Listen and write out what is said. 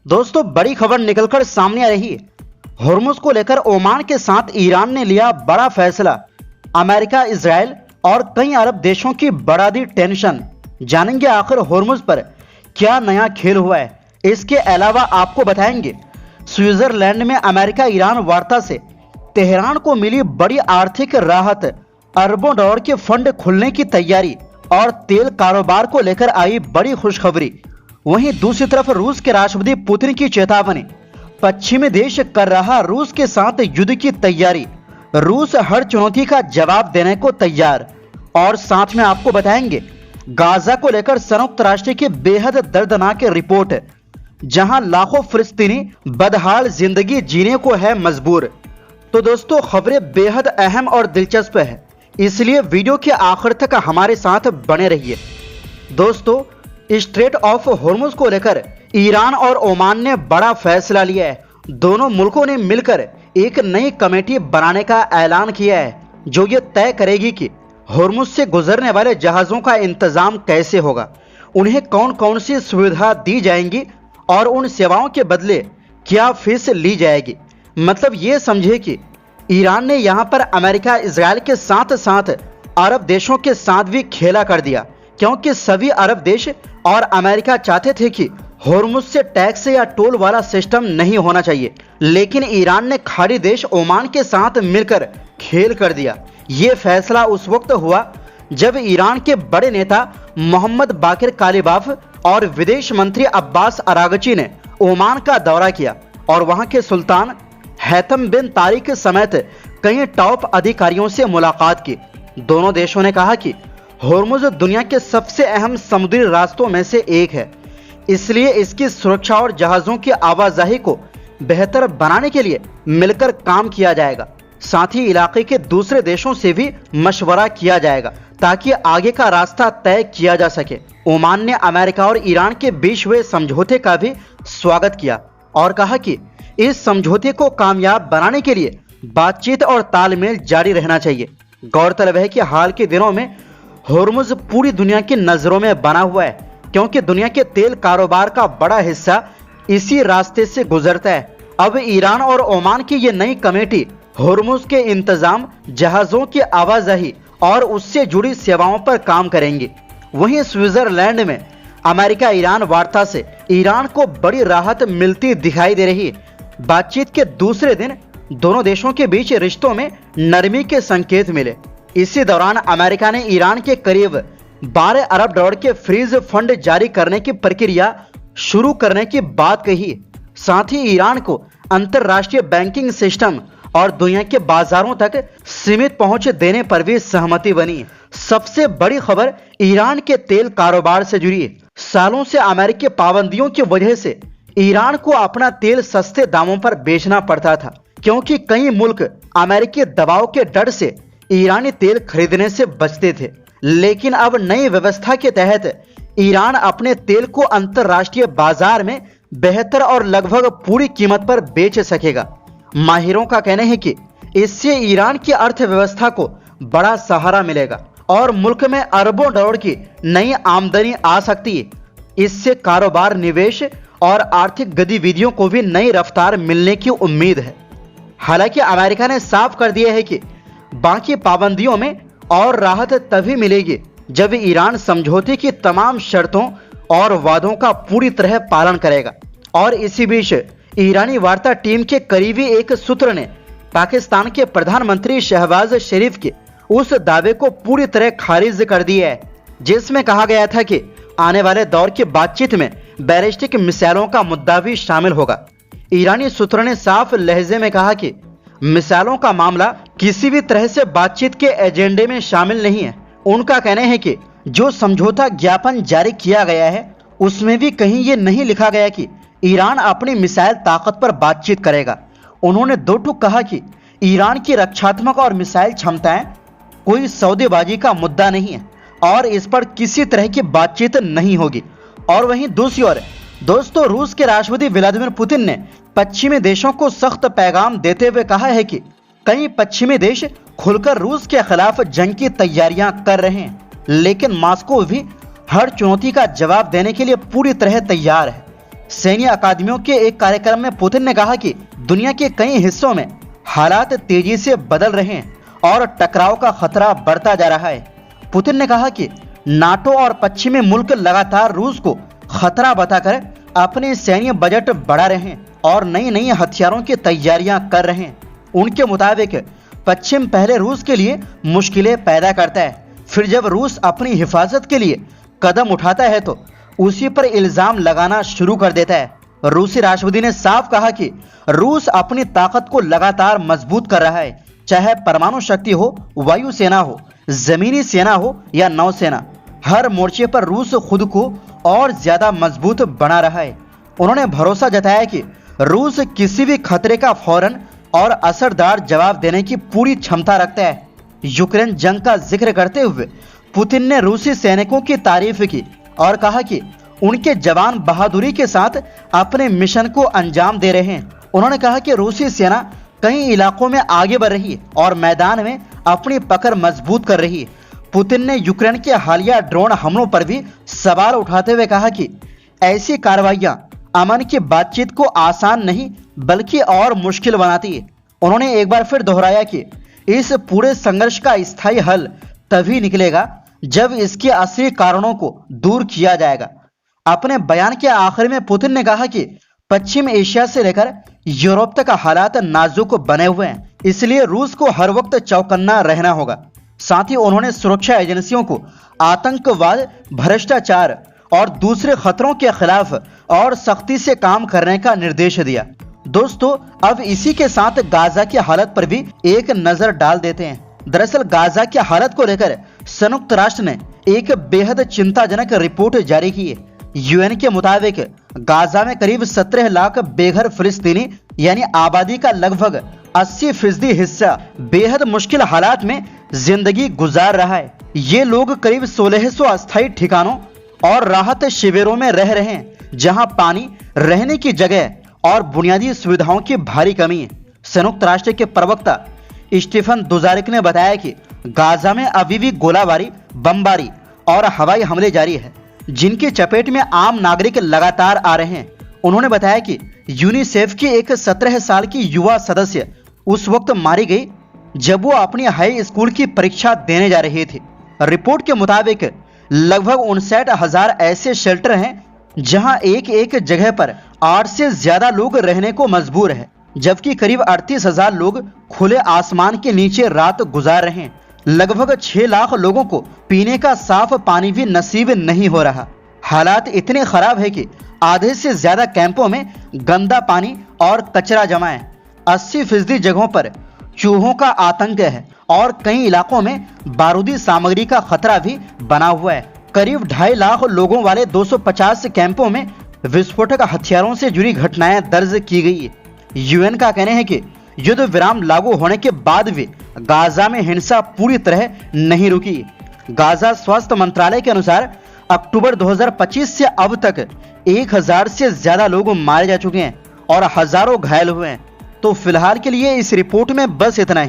दोस्तों, बड़ी खबर निकलकर सामने आ रही है। होर्मुज को लेकर ओमान के साथ ईरान ने लिया बड़ा फैसला। अमेरिका, इजराइल और कई अरब देशों की बढ़ा दी टेंशन। जानेंगे आखिर होर्मुज पर क्या नया खेल हुआ है। इसके अलावा आपको बताएंगे स्विट्जरलैंड में अमेरिका ईरान वार्ता से तेहरान को मिली बड़ी आर्थिक राहत, अरबों डॉलर के फंड खुलने की तैयारी और तेल कारोबार को लेकर आई बड़ी खुशखबरी। वहीं दूसरी तरफ रूस के राष्ट्रपति पुतिन की चेतावनी, पश्चिमी देश कर रहा रूस के साथ युद्ध की तैयारी, रूस हर चुनौती का जवाब देने को तैयार। और साथ में आपको बताएंगे गाजा को लेकर संयुक्त राष्ट्र की बेहद दर्दनाक रिपोर्ट, जहां लाखों फिलिस्तीनी बदहाल जिंदगी जीने को है मजबूर। तो दोस्तों, खबरें बेहद अहम और दिलचस्प है, इसलिए वीडियो के आखिर तक हमारे साथ बने रहिए। दोस्तों, स्ट्रेट ऑफ होर्मुज को लेकर ईरान और ओमान ने बड़ा फैसला लिया है। दोनों मुल्कों ने मिलकर एक नई कमेटी बनाने का ऐलान किया है, जो ये तय करेगी कि होर्मुज से गुजरने वाले जहाजों का इंतजाम कैसे होगा, उन्हें कौन कौन सी सुविधा दी जाएंगी और उन सेवाओं के बदले क्या फीस ली जाएगी। मतलब ये समझे कि ईरान ने यहाँ पर अमेरिका, इजराइल के साथ साथ अरब देशों के साथ भी खेला कर दिया, क्योंकि सभी अरब देश और अमेरिका चाहते थे कि होर्मुज से टैक्स या टोल वाला सिस्टम नहीं होना चाहिए, लेकिन ईरान ने खाड़ी देश ओमान के साथ मिलकर खेल कर दिया। ये फैसला उस वक्त हुआ जब ईरान के बड़े नेता मोहम्मद बाकिर कालिबाफ और विदेश मंत्री अब्बास अरागची ने ओमान का दौरा किया और वहां के सुल्तान हैतम बिन तारिक समेत कई टॉप अधिकारियों से मुलाकात की। दोनों देशों ने कहा कि होर्मुज दुनिया के सबसे अहम समुद्री रास्तों में से एक है, इसलिए इसकी सुरक्षा और जहाजों की आवाजाही को बेहतर बनाने के लिए मिलकर काम किया जाएगा। साथ ही इलाके के दूसरे देशों से भी मशवरा किया जाएगा ताकि आगे का रास्ता तय किया जा सके। ओमान ने अमेरिका और ईरान के बीच हुए समझौते का भी स्वागत किया और कहा कि इस समझौते को कामयाब बनाने के लिए बातचीत और तालमेल जारी रहना चाहिए। गौरतलब है कि हाल के दिनों में होर्मुज पूरी दुनिया की नजरों में बना हुआ है, क्योंकि दुनिया के तेल कारोबार का बड़ा हिस्सा इसी रास्ते से गुजरता है। अब ईरान और ओमान की ये नई कमेटी होर्मुज के इंतजाम, जहाजों की आवाजाही और उससे जुड़ी सेवाओं पर काम करेंगी। वहीं स्विट्जरलैंड में अमेरिका ईरान वार्ता से ईरान को बड़ी राहत मिलती दिखाई दे रही है। बातचीत के दूसरे दिन दोनों देशों के बीच रिश्तों में नरमी के संकेत मिले। इसी दौरान अमेरिका ने ईरान के करीब 12 अरब डॉलर के फ्रीज फंड जारी करने की प्रक्रिया शुरू करने की बात कही। साथ ही ईरान को अंतरराष्ट्रीय बैंकिंग सिस्टम और दुनिया के बाजारों तक सीमित पहुंच देने पर भी सहमति बनी। सबसे बड़ी खबर ईरान के तेल कारोबार से जुड़ी है। सालों से अमेरिकी पाबंदियों की वजह से ईरान को अपना तेल सस्ते दामों पर बेचना पड़ता था, क्योंकि कई मुल्क अमेरिकी दबाव के डर से ईरानी तेल खरीदने से बचते थे। लेकिन अब नई व्यवस्था के तहत ईरान अपने तेल को अंतरराष्ट्रीय बाजार में बेहतर और लगभग पूरी कीमत पर बेच सकेगा। माहिरों का कहना है कि इससे ईरान की अर्थव्यवस्था को बड़ा सहारा मिलेगा और मुल्क में अरबों डॉलर की नई आमदनी आ सकती है। इससे कारोबार, निवेश और आर्थिक गतिविधियों को भी नई रफ्तार मिलने की उम्मीद है। हालांकि अमेरिका ने साफ कर दिया है कि बाकी पाबंदियों में और राहत तभी मिलेगी जब ईरान समझौते की तमाम शर्तों और वादों का पूरी तरह पालन करेगा। और इसी बीच ईरानी वार्ता टीम के करीबी एक सूत्र ने पाकिस्तान के प्रधानमंत्री शहबाज शरीफ के उस दावे को पूरी तरह खारिज कर दिया है, जिसमें कहा गया था कि आने वाले दौर की बातचीत में बैलिस्टिक मिसाइलों का मुद्दा भी शामिल होगा। ईरानी सूत्र ने साफ लहजे में कहा कि मिसाइलों का मामला किसी भी तरह से बातचीत के एजेंडे में शामिल नहीं है। उनका कहना है कि जो समझौता ज्ञापन जारी किया गया है उसमें भी कहीं ये नहीं लिखा गया कि ईरान अपनी मिसाइल ताकत पर बातचीत करेगा। उन्होंने दो टूक कहा कि ईरान की रक्षात्मक और मिसाइल क्षमताएं कोई सौदेबाजी का मुद्दा नहीं है और इस पर किसी तरह की बातचीत नहीं होगी। और वहीं दूसरी ओर दोस्तों, रूस के राष्ट्रपति व्लादिमीर पुतिन ने पश्चिमी देशों को सख्त पैगाम देते हुए कहा है कि कई पश्चिमी देश खुलकर रूस के खिलाफ जंग की तैयारियां कर रहे हैं, लेकिन मॉस्को भी हर चुनौती का जवाब देने के लिए पूरी तरह तैयार है। सैन्य अकादमियों के एक कार्यक्रम में पुतिन ने कहा कि दुनिया के कई हिस्सों में हालात तेजी से बदल रहे हैं और टकराव का खतरा बढ़ता जा रहा है। पुतिन ने कहा कि नाटो और पश्चिमी मुल्क लगातार रूस को खतरा बताकर अपने सैन्य बजट बढ़ा रहे हैं और नई नई हथियारों की तैयारियां कर रहे हैं। उनके मुताबिक पश्चिम पहले रूस के लिए मुश्किलें पैदा करता है, फिर जब रूस अपनी हिफाजत के लिए कदम उठाता है तो उसी पर इल्जाम लगाना शुरू कर देता है। रूसी राष्ट्रपति ने साफ कहा कि रूस अपनी ताकत को लगातार मजबूत कर रहा है, चाहे परमाणु शक्ति हो, वायुसेना हो, जमीनी सेना हो या नौसेना। हर मोर्चे पर रूस खुद को और ज्यादा मजबूत बना रहा है। उन्होंने भरोसा जताया कि रूस किसी भी खतरे का फौरन और असरदार जवाब देने की पूरी क्षमता रखता है। यूक्रेन जंग का जिक्र करते हुए पुतिन ने रूसी सैनिकों की तारीफ की और कहा कि उनके जवान बहादुरी के साथ अपने मिशन को अंजाम दे रहे हैं। उन्होंने कहा कि रूसी सेना कई इलाकों में आगे बढ़ रही है और मैदान में अपनी पकड़ मजबूत कर रही है। पुतिन ने यूक्रेन के हालिया ड्रोन हमलों पर भी सवाल उठाते हुए कहा कि ऐसी कार्रवाइयां अमन की बातचीत को आसान नहीं बल्कि और मुश्किल बनाती है। उन्होंने एक बार फिर दोहराया कि इस पूरे संघर्ष का स्थायी हल तभी निकलेगा जब इसके असली कारणों को दूर किया जाएगा। अपने बयान के आखिर में पुतिन ने कहा कि पश्चिम एशिया से लेकर यूरोप तक हालात नाजुक बने हुए हैं, इसलिए रूस को हर वक्त चौकन्ना रहना होगा। साथ ही उन्होंने सुरक्षा एजेंसियों को आतंकवाद, भ्रष्टाचार और दूसरे खतरों के खिलाफ और सख्ती से काम करने का निर्देश दिया। दोस्तों, अब इसी के साथ गाजा की हालत पर भी एक नजर डाल देते हैं। दरअसल गाजा की हालत को लेकर संयुक्त राष्ट्र ने एक बेहद चिंताजनक रिपोर्ट जारी की है। यूएन के मुताबिक गाजा में करीब 17 लाख बेघर फिलिस्तीनी यानी आबादी का लगभग 80% हिस्सा बेहद मुश्किल हालात में जिंदगी गुजार रहा है। ये लोग करीब 1600 अस्थायी ठिकानों और राहत शिविरों में रह रहे हैं, जहां पानी, रहने की जगह और बुनियादी सुविधाओं की भारी कमी है। संयुक्त राष्ट्र के प्रवक्ता स्टीफन दुजारिक ने बताया कि गाजा में अभी भी गोलाबारी, बमबारी और हवाई हमले जारी है, जिनकी चपेट में आम नागरिक लगातार आ रहे हैं। उन्होंने बताया कि यूनिसेफ की एक 17 साल की युवा सदस्य उस वक्त मारी गई जब वो अपनी हाई स्कूल की परीक्षा देने जा रही थी। रिपोर्ट के मुताबिक लगभग 59,000 ऐसे शेल्टर हैं जहां एक एक जगह पर 8 से ज्यादा लोग रहने को मजबूर है, जबकि करीब 38,000 लोग खुले आसमान के नीचे रात गुजार रहे हैं। लगभग 6 लाख लोगों को पीने का साफ पानी भी नसीब नहीं हो रहा। हालात इतने खराब है कि आधे से ज्यादा कैंपों में गंदा पानी और कचरा जमा है। 80% जगहों पर चूहों का आतंक है और कई इलाकों में बारूदी सामग्री का खतरा भी बना हुआ है। करीब 2.5 लाख लोगों वाले 250 कैंपों में विस्फोटक हथियारों से जुड़ी घटनाएं दर्ज की गई है। यूएन का कहना है कि युद्ध विराम लागू होने के बाद भी गाजा में हिंसा पूरी तरह नहीं रुकी। गाजा स्वास्थ्य मंत्रालय के अनुसार अक्टूबर 2025 से अब तक 1000 से ज्यादा लोग मारे जा चुके हैं और हजारों घायल हुए हैं। तो फिलहाल के लिए इस रिपोर्ट में बस इतना ही।